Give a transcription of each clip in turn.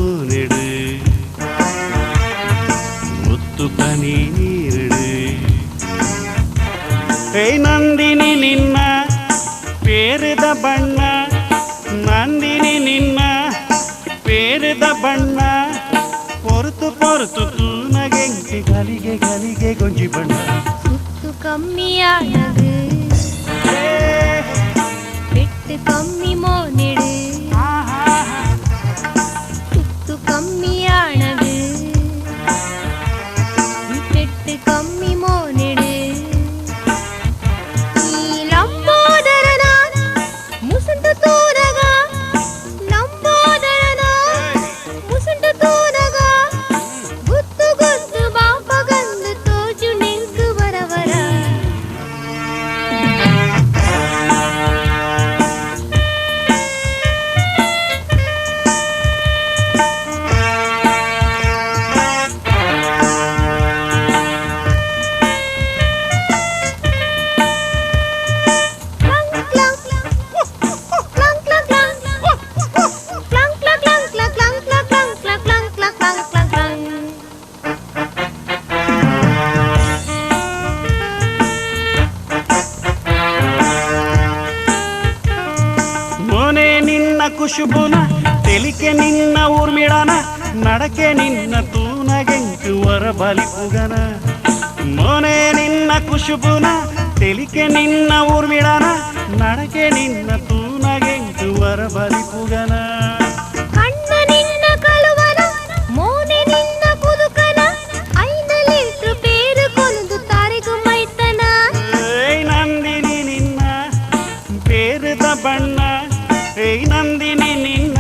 மோனிடு முத்து பனி நீரிடு ನಂದಿನಿ ನಿನ್ನ ಪೇರಿದ ಬಣ್ಣ ನಂದಿನಿ ನಿನ್ನ ಪೇರಿದ ಬಣ್ಣ ಪೊರುತು ಪೊರುತು ತೂನಗೆಂಕಿ ಗಲಿಗೆ ಗಲಿಗೆ ಗೊಂಜಿ ಬಣ್ಣ ಸುತ್ತು ಕಮ್ಮಿಯಾನದು ಬಿಟ್ಟು ಕಮ್ಮಿ ಮೋನಿಡು ಸುತ್ತು ಕಮ್ಮಿಯಾನದು ಬಿಟ್ಟು ಕಮ್ಮಿ ಮೋನಿಡು ಖುಷುಬುನ ತೆಲಿಕೆ ನಿನ್ನ ಊರ್ಮಿಡನ ನಡಕೆ ನಿನ್ನ ತೂನಗೆಂಕು ವರಬಲಿ ಪುಗನ ಮೋನೆ ನಿನ್ನ ಖುಷುಬುನ ತೆಲಿಕೆ ನಿನ್ನ ಊರ್ಮಿಡನ ನಡಕೆ ನಿನ್ನ ತೂನಗೆಂಕು ವರಬಲಿ ಪುಗನ ನಂದಿನಿ ನಿನ್ನ ಪೇರಿದ ಬಣ್ಣ ನಂದಿನಿ ನಿನ್ನ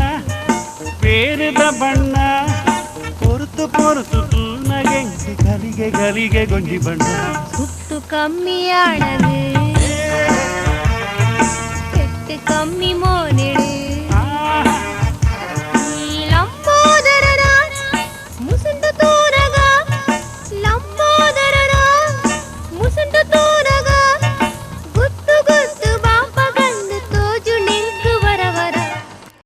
ಪೇರಿದ ಬಣ್ಣ ಪೊರುತು ಪೊರುತು ತೂನಗೆಂಕಿ ಗಲಿಗೆ ಗಲಿಗೆ ಗೊಂಜಿ ಬಣ್ಣ ಸುತ್ತು ಕಮ್ಮಿಯಾಣದು ಕೆಟ್ಟು ಕಮ್ಮಿ ಮೋನಿಡು